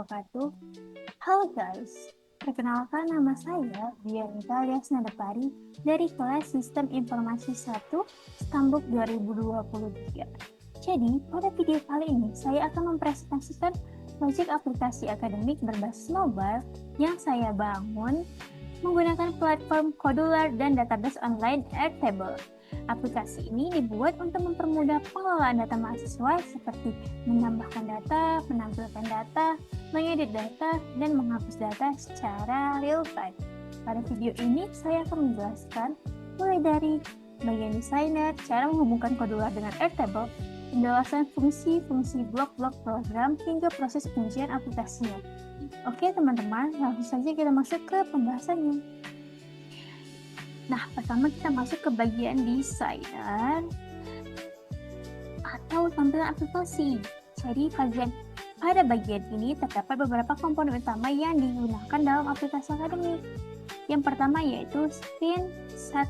wabarakatuh. Halo guys, perkenalkan nama saya Dianita Alias Nadepari dari kelas Sistem Informasi 1 Stambuk 2023. Jadi, pada video kali ini saya akan mempresentasikan proyek aplikasi akademik berbasis mobile yang saya bangun menggunakan platform Kodular dan database online Airtable. Aplikasi ini dibuat untuk mempermudah pengelolaan data mahasiswa seperti menambahkan data, menampilkan data, mengedit data, dan menghapus data secara real time. Pada video ini saya akan menjelaskan mulai dari bagian desainer, cara menghubungkan Kodular dengan Airtable, penjelasan fungsi-fungsi blok-blok program, hingga proses pengujian aplikasinya. Oke teman-teman, langsung saja kita masuk ke pembahasannya. Nah, pertama kita masuk ke bagian desainer atau tampilan aplikasi. Jadi pada bagian ini terdapat beberapa komponen utama yang digunakan dalam aplikasi akademik. Yang pertama yaitu screen 1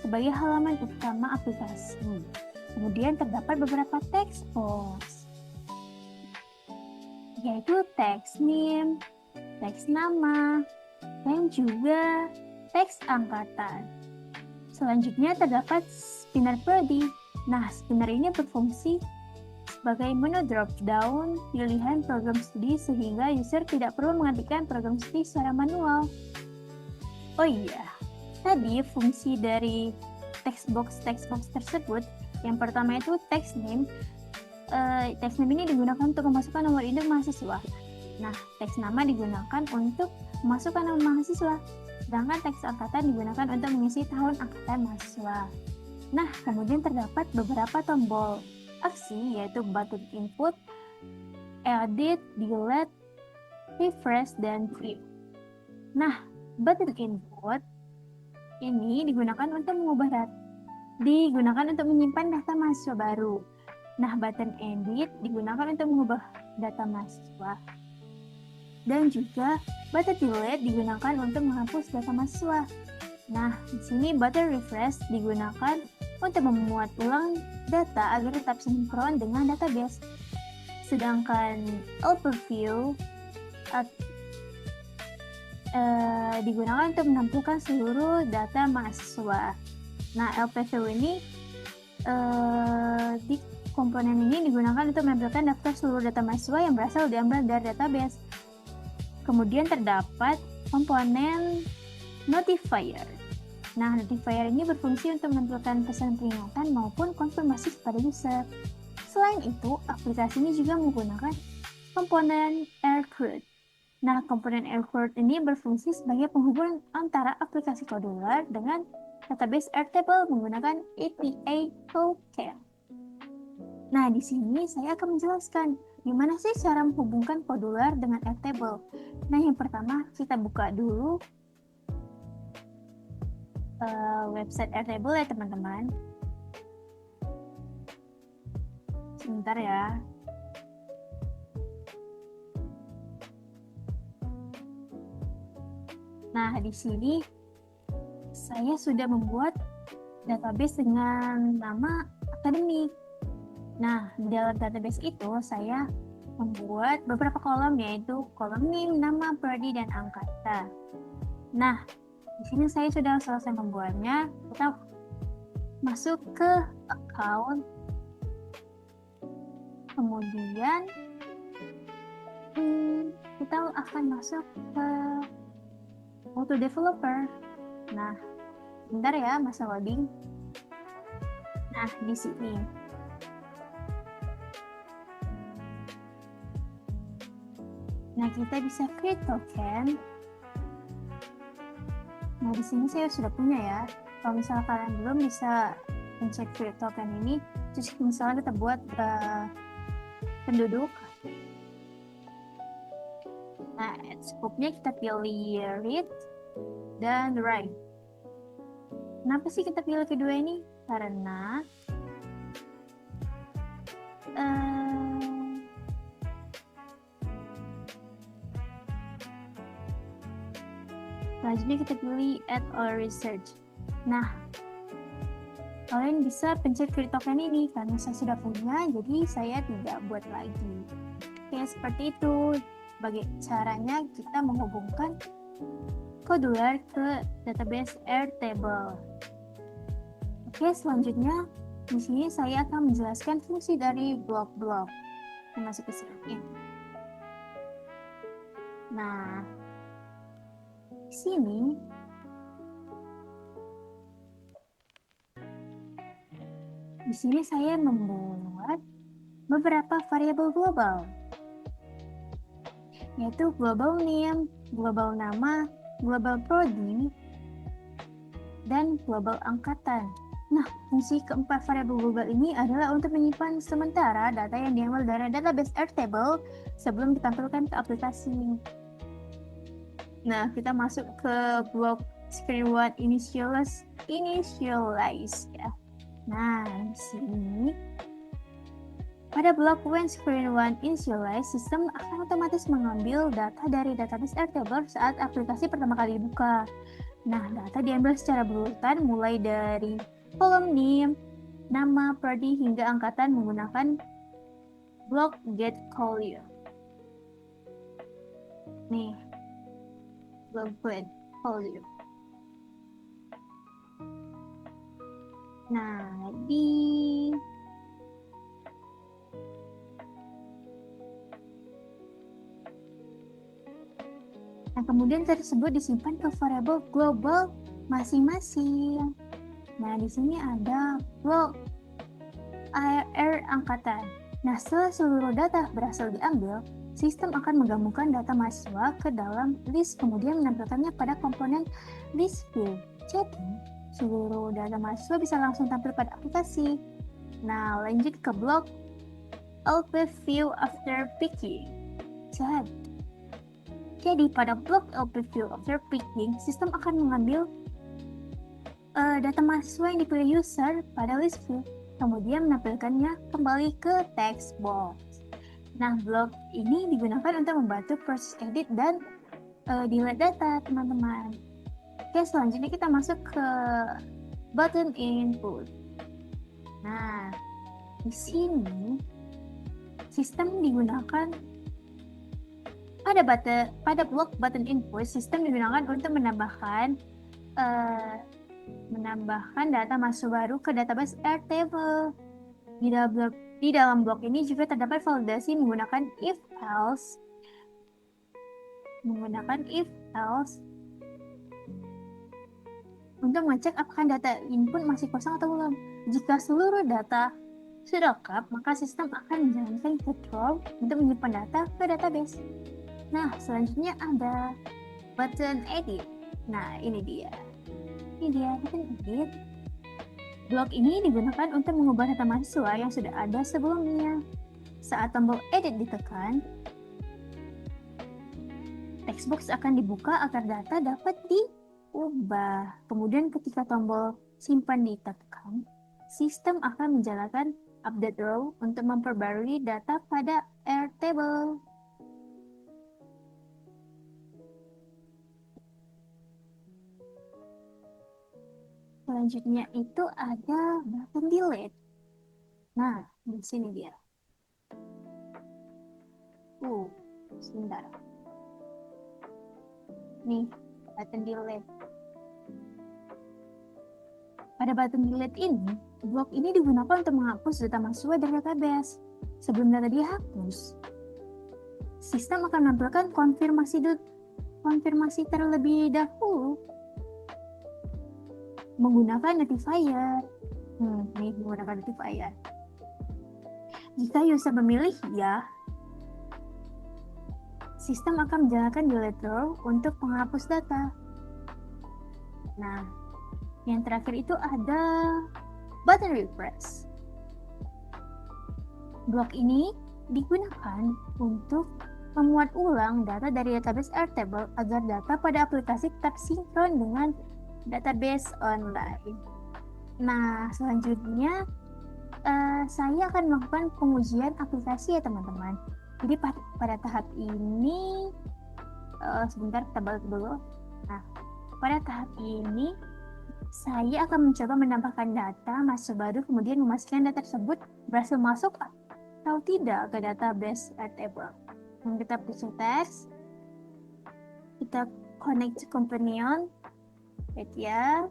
sebagai halaman utama aplikasi. Kemudian terdapat beberapa text box, yaitu teks name, teks nama, dan juga teks angkatan. Selanjutnya terdapat spinner body. Nah, spinner ini berfungsi sebagai menu drop-down pilihan program studi sehingga user tidak perlu mengetikkan program studi secara manual. Oh iya, tadi fungsi dari text box tersebut, yang pertama itu text name. Text name ini digunakan untuk memasukkan nomor induk mahasiswa. Nah, teks nama digunakan untuk memasukkan nama mahasiswa. Sedangkan teks angkatan digunakan untuk mengisi tahun angkatan mahasiswa. Nah, kemudian terdapat beberapa tombol aksi, yaitu button input, edit, delete, refresh, dan view. Nah, button input ini digunakan untuk menyimpan data mahasiswa baru. Nah, button edit digunakan untuk mengubah data mahasiswa. Dan juga button delete digunakan untuk menghapus data mahasiswa. Nah, di sini button refresh digunakan untuk memuat ulang data agar tetap sinkron dengan database. Sedangkan overview digunakan untuk menampilkan seluruh data mahasiswa. Nah, LPView ini di komponen ini digunakan untuk menampilkan daftar seluruh data mahasiswa yang berasal diambil dari database. Kemudian terdapat komponen notifier. Nah, notifier ini berfungsi untuk menampilkan pesan peringatan maupun konfirmasi kepada user. Selain itu, aplikasi ini juga menggunakan komponen AirCRUD. Nah, komponen AirCRUD ini berfungsi sebagai penghubung antara aplikasi Kodular dengan database Airtable menggunakan API token. Nah, di sini saya akan menjelaskan gimana sih cara menghubungkan Kodular dengan Airtable. Nah, yang pertama kita buka dulu website Airtable ya teman-teman. Sebentar ya. Nah, di sini saya sudah membuat database dengan nama akademik. Nah, di dalam database itu saya membuat beberapa kolom, yaitu kolom name, nama, prodi, dan angkatan. Nah, di sini saya sudah selesai membuatnya. Kita masuk ke account. Kemudian kita akan masuk ke auto developer. Nah, bentar ya, masa loading. Nah, di sini kita bisa create token. Nah, di sini saya sudah punya ya. Kalau misalnya kalian belum, bisa pencet create token ini. Terus misalnya kita buat penduduk. Nah, scope-nya kita pilih read dan write. Kenapa sih kita pilih kedua ini? Karena selanjutnya kita pilih add or research. Nah, kalian bisa pencet create token ini karena saya sudah punya, jadi saya tidak buat lagi. Oke, seperti itu. caranya kita menghubungkan kodular ke database Airtable. Oke, selanjutnya di sini saya akan menjelaskan fungsi dari blok-blok yang masuk ke sini. Nah, di sini saya membuat beberapa variabel global, yaitu global name, global nama, global prodi, dan global angkatan. Nah, fungsi keempat variabel global ini adalah untuk menyimpan sementara data yang diambil dari database Airtable sebelum ditampilkan ke aplikasi. Nah, kita masuk ke blok screen1 initialize ya. Nah, di sini pada blok when screen1 initialize, sistem akan otomatis mengambil data dari database Airtable saat aplikasi pertama kali dibuka. Nah, data diambil secara berurutan mulai dari kolom name, nama, prodi, hingga angkatan menggunakan blok get column. Nih, blok get column. Nah, kemudian tersebut disimpan ke variabel global masing-masing. Nah, di sini ada blok R angkatan. Nah, setelah seluruh data berhasil diambil, sistem akan menggabungkan data mahasiswa ke dalam list, kemudian menampilkannya pada komponen list view. Jadi, seluruh data mahasiswa bisa langsung tampil pada aplikasi. Nah, lanjut ke blok LP view after picking. Jadi, pada blok LP view after picking, sistem akan mengambil data mahasiswa yang dipilih user pada list view, kemudian menampilkannya kembali ke text box. Nah, blok ini digunakan untuk membantu proses edit dan delete data, teman-teman. Oke, selanjutnya kita masuk ke button input. Nah, di sini sistem digunakan pada blok button input, sistem digunakan untuk menambahkan data masuk baru ke database Airtable. Di dalam blok ini juga terdapat validasi menggunakan if else untuk mengecek apakah data input masih kosong atau belum. Jika seluruh data sudah lengkap, maka sistem akan menjalankan control untuk menyimpan data ke database. Nah, selanjutnya ada button edit. Nah, ini dia button edit. Blok ini digunakan untuk mengubah data mahasiswa yang sudah ada sebelumnya. Saat tombol edit ditekan, textbox akan dibuka agar data dapat diubah. Kemudian ketika tombol simpan ditekan, sistem akan menjalankan update row untuk memperbarui data pada Airtable. Selanjutnya itu ada button delete. Nah, di sini dia. Sebentar. Nih, button delete. Pada button delete ini, blok ini digunakan untuk menghapus data mahasiswa dari database. Sebelum data dihapus, sistem akan menampilkan konfirmasi terlebih dahulu menggunakan notifier. Menggunakan notifier. Jika user memilih ya, sistem akan menjalankan delete row untuk menghapus data. Nah, yang terakhir itu ada button refresh. Blok ini digunakan untuk memuat ulang data dari database Airtable agar data pada aplikasi tetap sinkron dengan database online. Nah, selanjutnya saya akan melakukan pengujian aplikasi ya teman-teman. Jadi pada tahap ini, sebentar kita balik dulu. Nah, pada tahap ini saya akan mencoba menambahkan data masuk baru, kemudian memastikan data tersebut berhasil masuk atau tidak ke database Airtable. Dan kita push teks, kita connect to companion, wait ya.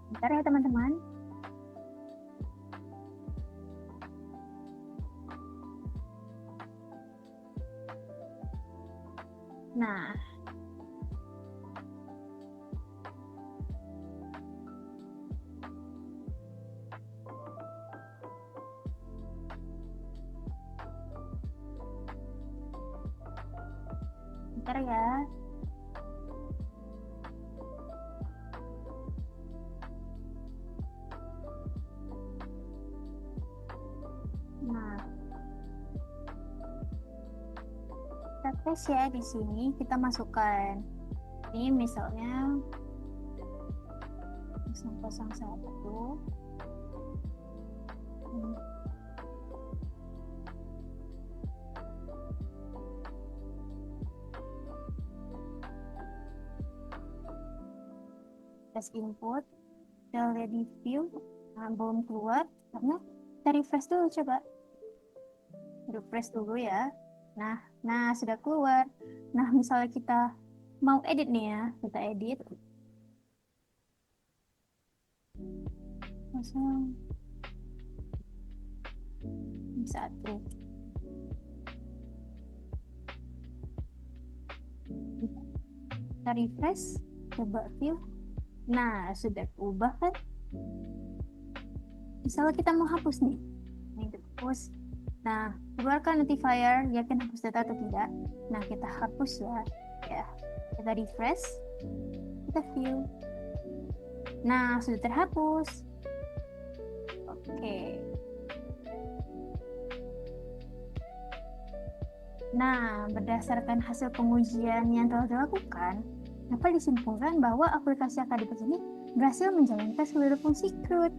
Bentar ya teman-teman. Nah, bentar ya. Nah, kita tes ya di sini. Kita masukkan ini misalnya 001. Tes input, kita lihat di view, belum keluar karena kita refresh dulu, coba refresh dulu ya. Nah sudah keluar. Nah misalnya kita mau edit nih ya, kita edit. Langsung satu. Kita refresh, coba view. Nah sudah berubah kan? Misalnya kita mau hapus nih, ini hapus. Nah, keluarkan notifier, yakin hapus data atau tidak. Nah, kita hapus ya. Kita refresh, kita view. Nah, sudah terhapus. Oke. Nah, berdasarkan hasil pengujian yang telah dilakukan, dapat disimpulkan bahwa aplikasi Akademik ini berhasil menjalankan seluruh fungsi CRUD,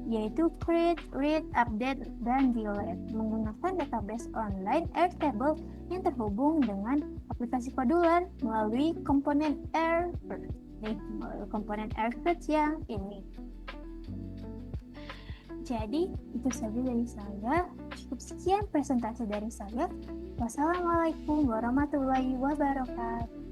yaitu create, read, update, dan delete menggunakan database online Airtable yang terhubung dengan aplikasi Podular melalui komponen AirCRUD. Melalui komponen AirCRUD yang ini. Jadi, itu saja dari saya. Cukup sekian presentasi dari saya. Wassalamualaikum warahmatullahi wabarakatuh.